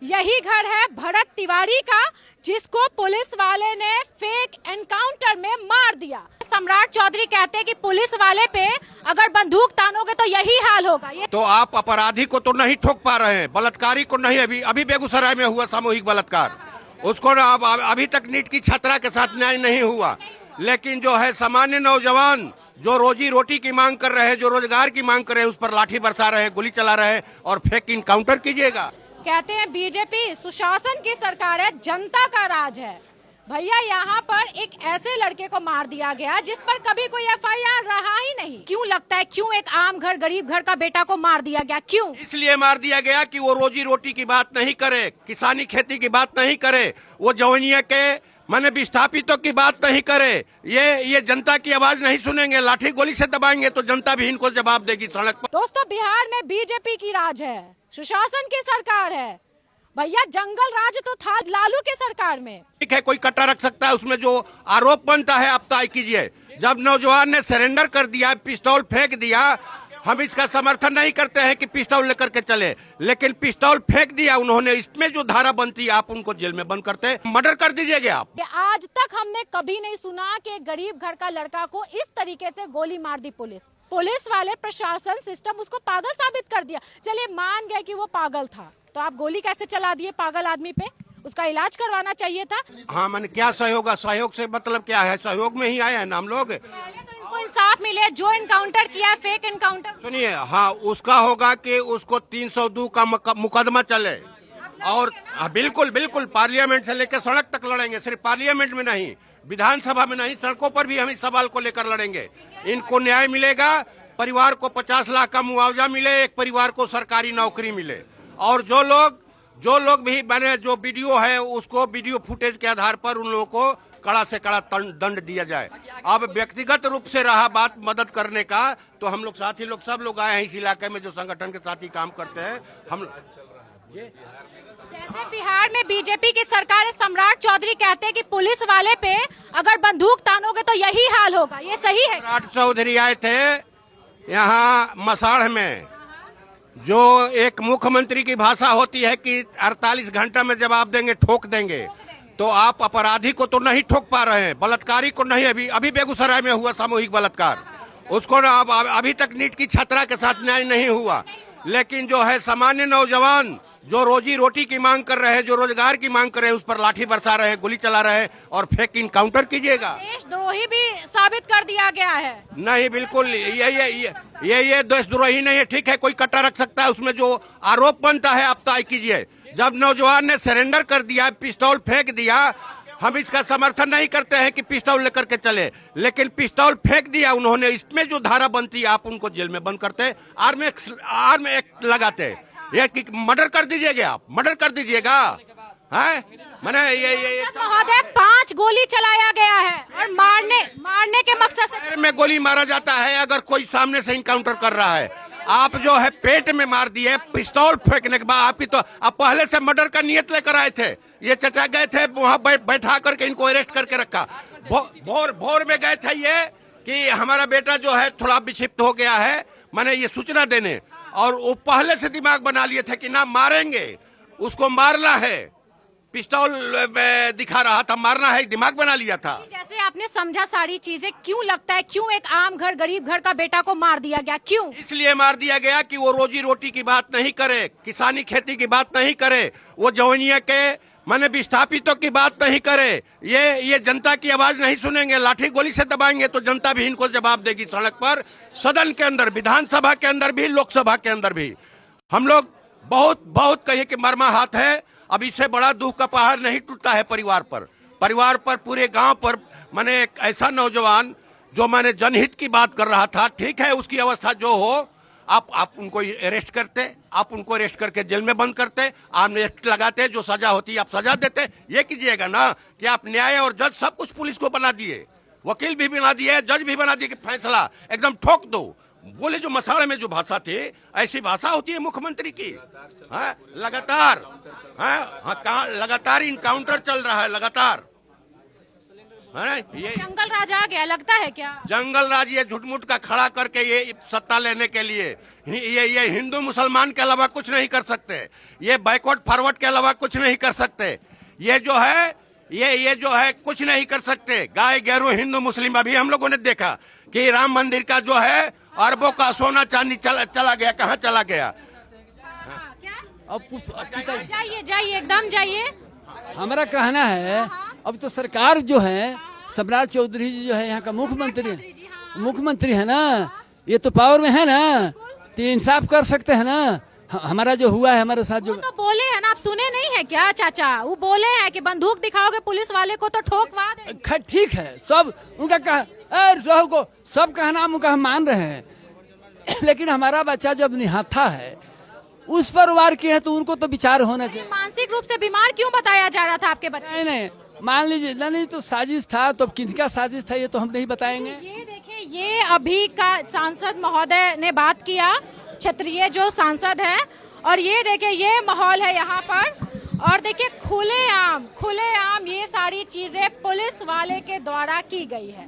यही घर है भरत तिवारी का, जिसको पुलिस वाले ने फेक एनकाउंटर में मार दिया। सम्राट चौधरी कहते हैं कि पुलिस वाले पे अगर बंदूक तानोगे तो यही हाल होगा। तो आप अपराधी को तो नहीं ठोक पा रहे हैं, बलात्कारी को नहीं। अभी बेगूसराय में हुआ सामूहिक बलात्कार, उसको अभी तक नीट की छात्रा के साथ न्याय नहीं हुआ। लेकिन जो है सामान्य नौजवान जो रोजी रोटी की मांग कर रहे हैं, जो रोजगार की मांग कर रहे हैं, उस पर लाठी बरसा रहे हैं, गोली चला रहे हैं और फेक इनकाउंटर कीजिएगा। कहते हैं बीजेपी सुशासन की सरकार है, जनता का राज है। भैया यहाँ पर एक ऐसे लड़के को मार दिया गया जिस पर कभी कोई एफआईआर रहा ही नहीं। क्यों लगता है, क्यों एक आम घर गरीब घर का बेटा को मार दिया गया? क्यों? इसलिए मार दिया गया कि वो रोजी रोटी की बात नहीं करे, किसानी खेती की बात नहीं करे, वो जवानिया के माने विस्थापितों की बात नहीं करे। ये जनता की आवाज नहीं सुनेंगे, लाठी गोली से दबाएंगे तो जनता भी इनको जवाब देगी सड़क पर। दोस्तों, बिहार में बीजेपी की राज है, सुशासन की सरकार है। भैया जंगल राज तो था लालू के सरकार में। ठीक है, कोई कट्टा रख सकता है, उसमें जो आरोप बनता है आप तय कीजिए। जब नौजवान ने सरेंडर कर दिया, पिस्तौल फेंक दिया, हम इसका समर्थन नहीं करते हैं कि पिस्तौल लेकर के चले, लेकिन पिस्तौल फेंक दिया उन्होंने। इसमें जो धारा बनती है आप उनको जेल में बंद करते, मर्डर कर दीजिएगा आप। आज तक हमने कभी नहीं सुना कि गरीब घर का लड़का को इस तरीके से गोली मार दी पुलिस वाले, प्रशासन, सिस्टम उसको पागल साबित कर दिया। चलिए मान गए कि वो पागल था, तो आप गोली कैसे चला दिए पागल आदमी पे? उसका इलाज करवाना चाहिए था। हाँ, मैंने क्या सहयोग? सहयोग से मतलब क्या है? सहयोग में ही आए हैं ना हम लोग। इनको इंसाफ मिले, जो एनकाउंटर किया है, फेक एनकाउंटर। सुनिए, हाँ, उसका होगा कि उसको 302 का मुकदमा चले और बिल्कुल बिल्कुल पार्लियामेंट से लेकर सड़क तक लड़ेंगे। सिर्फ पार्लियामेंट में नहीं, विधानसभा में नहीं, सड़कों पर भी हम इस सवाल को लेकर लड़ेंगे। इनको न्याय मिलेगा, परिवार को 50 लाख का मुआवजा मिले, एक परिवार को सरकारी नौकरी मिले, और जो लोग भी बने, जो वीडियो है उसको वीडियो फुटेज के आधार पर उन लोगों को कड़ा से कड़ा दंड दिया जाए। अब व्यक्तिगत रूप से रहा बात मदद करने का, तो हम लोग साथी लोग सब लोग आए हैं इस इलाके में जो संगठन के साथ ही काम करते हैं। हम जैसे बिहार में बीजेपी की सरकार है, सम्राट चौधरी कहते हैं कि पुलिस वाले पे अगर बंदूक तानोगे तो यही हाल होगा। ये सही है? सम्राट चौधरी आए थे यहाँ मसाढ़ में, जो एक मुख्यमंत्री की भाषा होती है कि 48 घंटा में जवाब देंगे, ठोक देंगे। तो आप अपराधी को तो नहीं ठोक पा रहे हैं, बलात्कारी को नहीं। अभी बेगूसराय में हुआ सामूहिक बलात्कार, उसको अभी तक नीट की छात्रा के साथ न्याय नहीं हुआ। लेकिन जो है सामान्य नौजवान जो रोजी रोटी की मांग कर रहे हैं, जो रोजगार की मांग कर रहे हैं, उस पर लाठी बरसा रहे हैं, गोली चला रहे हैं और फेक इनकाउंटर कीजिएगा। देशद्रोही भी साबित कर दिया गया है। नहीं, बिल्कुल ये देशद्रोही नहीं है। ठीक है, कोई कट्टा रख सकता है, उसमें जो आरोप बनता है आप तय कीजिए। जब नौजवान ने सरेंडर कर दिया, पिस्तौल फेंक दिया, हम इसका समर्थन नहीं करते हैं कि पिस्तौल लेकर के चले, लेकिन पिस्तौल फेंक दिया उन्होंने। इसमें जो धारा बनती है आप उनको जेल में बंद करते, आर्म एक्ट लगाते, ये मर्डर कर दीजिएगा आप, मर्डर कर दीजिएगा। है मैंने ये महोदय 5 गोली चलाया गया है और मारने के मकसद से में गोली मारा जाता है अगर कोई सामने से इनकाउंटर कर रहा है। आप जो है पेट में मार दिए पिस्तौल फेंकने के बाद। आपकी तो आप पहले से मर्डर का नियत लेकर आए थे। ये चचा गए थे वहाँ बैठा करके इनको अरेस्ट करके रखा। भोर में गए थे ये कि हमारा बेटा जो है थोड़ा विक्षिप्त हो गया है, मैंने ये सूचना देने, और वो पहले से दिमाग बना लिए थे कि ना मारेंगे, उसको मारना है। पिस्तौल दिखा रहा था, मारना है, दिमाग बना लिया था। जैसे आपने समझा सारी चीजें, क्यों लगता है, क्यों एक आम घर गरीब घर का बेटा को मार दिया गया? क्यों? इसलिए मार दिया गया कि वो रोजी रोटी की बात नहीं करे, किसानी खेती की बात नहीं करे, वो जवानिया के माने विस्थापितों की बात नहीं करे। ये जनता की आवाज नहीं सुनेंगे, लाठी गोली से दबाएंगे तो जनता भी इनको जवाब देगी सड़क पर, सदन के अंदर, विधानसभा के अंदर भी, लोकसभा के अंदर भी। हम लोग बहुत कहिए कि मर्माहत है। अब इससे बड़ा दुख का पहाड़ नहीं टूटता है परिवार पर, पूरे गांव पर। मैंने एक ऐसा नौजवान जो मैंने जनहित की बात कर रहा था, ठीक है, उसकी अवस्था जो हो, आप उनको अरेस्ट करते, आप उनको अरेस्ट करके जेल में बंद करते, आर्म एक्ट लगाते, जो सजा होती है आप सजा देते। ये कीजिएगा ना कि आप न्याय और जज सब कुछ पुलिस को बना दिए, वकील भी बना दिए, जज भी बना दिए कि फैसला एकदम ठोक दो। बोले जो मसाले में जो भाषा थी, ऐसी भाषा होती है मुख्यमंत्री की। लगातार लगातार इनकाउंटर चल रहा है, लगातार। है ना? ये जंगल राज आ गया लगता है क्या? जंगल राज ये झुटमुट का खड़ा करके ये सत्ता लेने के लिए ये हिंदू मुसलमान के अलावा कुछ नहीं कर सकते, ये बैकवर्ड फॉरवर्ड के अलावा कुछ नहीं कर सकते, ये जो है ये जो है कुछ नहीं कर सकते। गाय गैरू हिंदू मुस्लिम, अभी हम लोगों ने देखा कि राम मंदिर का जो है अरबों का सोना चांदी चला गया, कहाँ चला गया? अब जाइए जाइए एकदम जाइए। हमारा कहना है अब तो सरकार जो है, सम्राट चौधरी जी जो है यहाँ का मुख्यमंत्री है ना, ये तो पावर में है ना, तो इंसाफ कर सकते हैं ना। हमारा जो हुआ है हमारे साथ जो वो तो बोले हैं ना, आप सुने नहीं है क्या चाचा? वो बोले हैं कि बंदूक दिखाओगे पुलिस वाले को तो ठोकवा देंगे। ठीक है, सब उनका को सब कहना उनका हम मान रहे हैं, लेकिन हमारा बच्चा जब निहत्था है उस पर वार किए हैं तो उनको तो विचार होना चाहिए। मानसिक रूप से बीमार क्यों बताया जा रहा था आपके बच्चे? नहीं, मान लीजिए नहीं तो साजिश था, तो किसका साजिश था ये तो हम नहीं बताएंगे। ये देखिए, ये अभी का सांसद महोदय ने बात किया, क्षेत्रीय जो सांसद हैं, और ये देखिए ये माहौल है यहाँ पर, और देखिए खुलेआम ये सारी चीजें पुलिस वाले के द्वारा की गई है।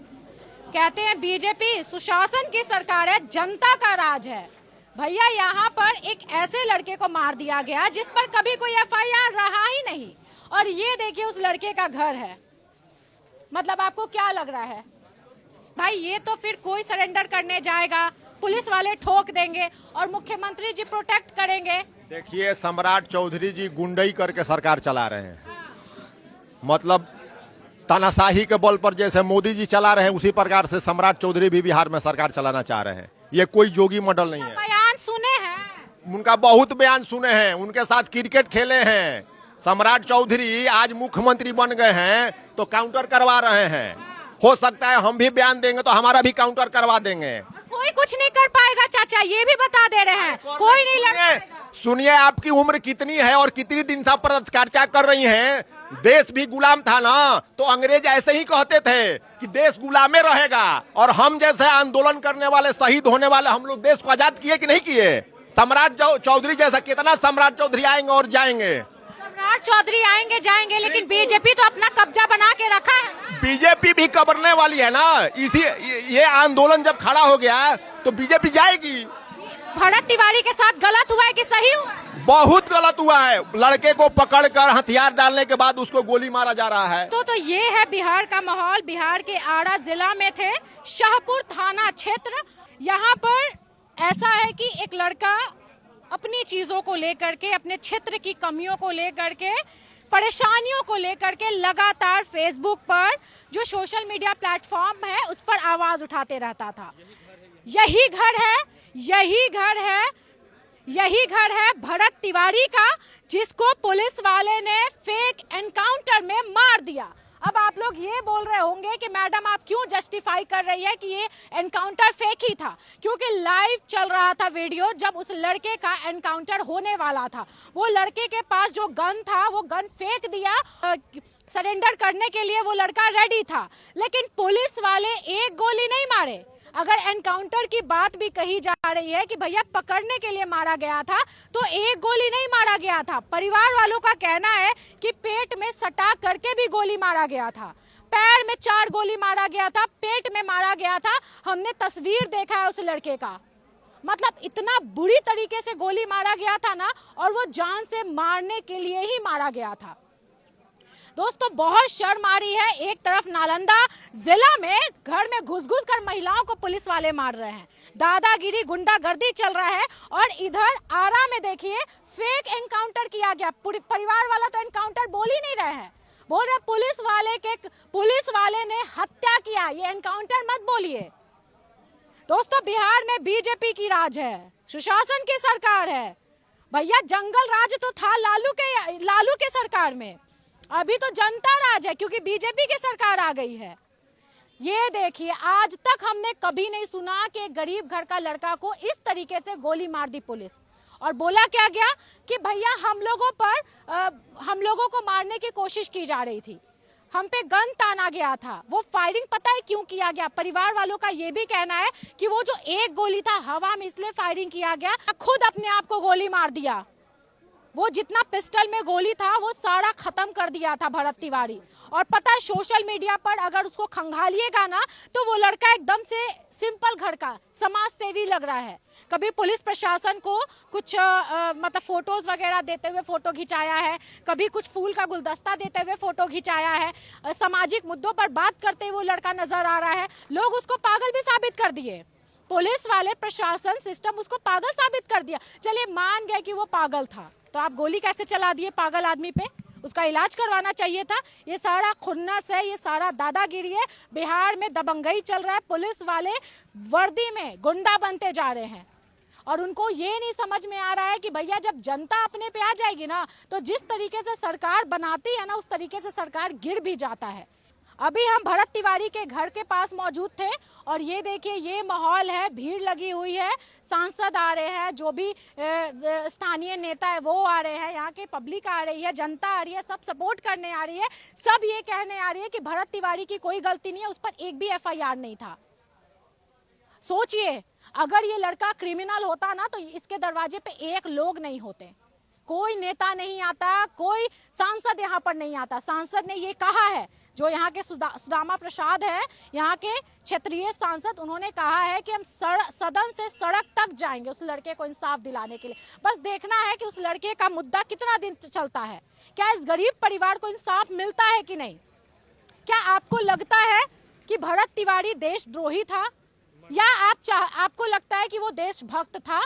कहते हैं बीजेपी सुशासन की सरकार है, जनता का राज है। भैया यहाँ पर एक ऐसे लड़के को मार दिया गया जिस पर कभी कोई एफआईआर रहा ही नहीं, और ये देखिए उस लड़के का घर है। मतलब आपको क्या लग रहा है भाई? ये तो फिर कोई सरेंडर करने जाएगा, पुलिस वाले ठोक देंगे और मुख्यमंत्री जी प्रोटेक्ट करेंगे। देखिए, सम्राट चौधरी जी गुंडई करके सरकार चला रहे हैं। मतलब तानाशाही के बल पर जैसे मोदी जी चला रहे हैं, उसी प्रकार से सम्राट चौधरी भी बिहार में सरकार चलाना चाह रहे हैं। ये कोई जोगी मॉडल नहीं है। बयान सुने हैं, उनका बहुत बयान सुने हैं, उनके साथ क्रिकेट खेले हैं। सम्राट चौधरी आज मुख्यमंत्री बन गए हैं तो काउंटर करवा रहे हैं। हो सकता है हम भी बयान देंगे तो हमारा भी काउंटर करवा देंगे। कोई कुछ नहीं कर पाएगा चाचा, ये भी बता दे रहे हैं, कोई नहीं लड़ पाएगा। सुनिए, आपकी उम्र कितनी है और कितनी दिन से चर्चा कर रही हैं? देश भी गुलाम था ना, तो अंग्रेज ऐसे ही कहते थे कि देश गुलाम में रहेगा, और हम जैसे आंदोलन करने वाले, शहीद होने वाले, हम लोग देश को आजाद किए कि नहीं किए? सम्राट चौधरी जैसा कितना सम्राट चौधरी आएंगे और जाएंगे। सम्राट चौधरी आएंगे जाएंगे, लेकिन बीजेपी तो अपना कब्जा बना के रखा है। बीजेपी भी कबरने वाली है ना। इसी ये आंदोलन जब खड़ा हो गया तो बीजेपी जाएगी। भरत तिवारी के साथ गलत हुआ है कि सही हुआ? बहुत गलत हुआ है। लड़के को पकड़कर हथियार डालने के बाद उसको गोली मारा जा रहा है। तो ये है बिहार का माहौल। बिहार के आड़ा जिला में थे, शाहपुर थाना क्षेत्र। यहाँ पर ऐसा है कि एक लड़का अपनी चीजों को लेकर के, अपने क्षेत्र की कमियों को लेकर के, परेशानियों को लेकर के लगातार फेसबुक पर, जो सोशल मीडिया प्लेटफॉर्म है, उस पर आवाज उठाते रहता था। यही घर है भरत तिवारी का, जिसको पुलिस वाले ने फेक एनकाउंटर में मार दिया। अब आप लोग ये बोल रहे होंगे कि मैडम आप क्यों जस्टिफाई कर रही है कि ये एनकाउंटर फेक ही था, क्योंकि लाइव चल रहा था वीडियो जब उस लड़के का एनकाउंटर होने वाला था। वो लड़के के पास जो गन था वो गन फेंक दिया, सरेंडर करने के लिए वो लड़का रेडी था, लेकिन पुलिस वाले एक गोली नहीं मारे। अगर एनकाउंटर की बात भी कही जा रही है कि भैया पकड़ने के लिए मारा गया था, तो एक गोली नहीं मारा गया था। परिवार वालों का कहना है कि पेट में सटा करके भी गोली मारा गया था, पैर में 4 गोली मारा गया था, पेट में मारा गया था। हमने तस्वीर देखा है उस लड़के का। मतलब इतना बुरी तरीके से गोली मारा गया था ना, और वो जान से मारने के लिए ही मारा गया था। दोस्तों, बहुत शर्म आ रही है। एक तरफ नालंदा जिला में घर में घुस-घुस कर महिलाओं को पुलिस वाले मार रहे हैं, दादागिरी, गुंडागर्दी चल रहा है, और इधर आरा में देखिए फेक एनकाउंटर किया गया। परिवार वाला तो एनकाउंटर बोल ही नहीं रहे हैं, बोल रहे पुलिस वाले ने हत्या किया, ये एनकाउंटर मत बोलिए। दोस्तों, बिहार में बीजेपी की राज है, सुशासन की सरकार है। भैया जंगल राज तो था लालू के सरकार में, अभी तो जनता राज है, क्योंकि बीजेपी की सरकार आ गई है। ये देखिए, आज तक हमने कभी नहीं सुना कि एक गरीब घर का लड़का को इस तरीके से गोली मार दी पुलिस, और बोला क्या गया कि भैया हम लोगों को मारने की कोशिश की जा रही थी, हम पे गन ताना गया था। वो फायरिंग पता है क्यों किया गया? परिवार वालों का ये भी कहना है कि वो जो एक गोली था हवा में, इसलिए फायरिंग किया गया। खुद अपने आप को गोली मार दिया, वो जितना पिस्टल में गोली था वो सारा खत्म कर दिया था भरत तिवारी। और पता है सोशल मीडिया पर अगर उसको खंगालिएगा ना तो वो लड़का एकदम से सिंपल घर का समाज सेवी लग रहा है। कभी पुलिस प्रशासन को कुछ मतलब फोटोज वगैरह देते हुए फोटो खिंचाया है, कभी कुछ फूल का गुलदस्ता देते हुए फोटो खिंचाया है, सामाजिक मुद्दों पर बात करते हुए वो लड़का नजर आ रहा है। लोग उसको पागल भी साबित कर दिए, पुलिस वाले प्रशासन सिस्टम उसको पागल साबित कर दिया। चलिए मान गए कि वो पागल था, तो आप गोली कैसे चला दिए पागल आदमी पे? उसका इलाज करवाना चाहिए था। ये सारा खुन्नस है, ये सारा दादागिरी है। बिहार में दबंगई चल रहा है, पुलिस वाले वर्दी में गुंडा बनते जा रहे हैं और उनको ये नहीं समझ में आ रहा है कि भैया जब जनता अपने पे आ जाएगी ना तो जिस तरीके से सरकार बनाती है ना उस तरीके से सरकार गिर भी जाता है। अभी हम भरत तिवारी के घर के पास मौजूद थे और ये देखिए ये माहौल है, भीड़ लगी हुई है, सांसद आ रहे हैं, जो भी स्थानीय नेता है वो आ रहे हैं, यहाँ के पब्लिक आ रही है, जनता आ रही है, सब सपोर्ट करने आ रही है। सब ये कहने आ रही है कि भरत तिवारी की कोई गलती नहीं है, उस पर एक भी FIR नहीं था। सोचिए अगर ये लड़का क्रिमिनल होता ना तो इसके दरवाजे पे एक लोग नहीं होते, कोई नेता नहीं आता, कोई सांसद यहाँ पर नहीं आता। सांसद ने ये कहा है, जो यहाँ के सुदामा प्रसाद है, यहाँ के क्षेत्रीय सांसद, उन्होंने कहा है कि हम सदन से सड़क तक जाएंगे उस लड़के को इंसाफ दिलाने के लिए। बस देखना है कि उस लड़के का मुद्दा कितना दिन चलता है, क्या इस गरीब परिवार को इंसाफ मिलता है कि नहीं। क्या आपको लगता है कि भरत तिवारी देशद्रोही था या आपको लगता है कि वो देशभक्त था?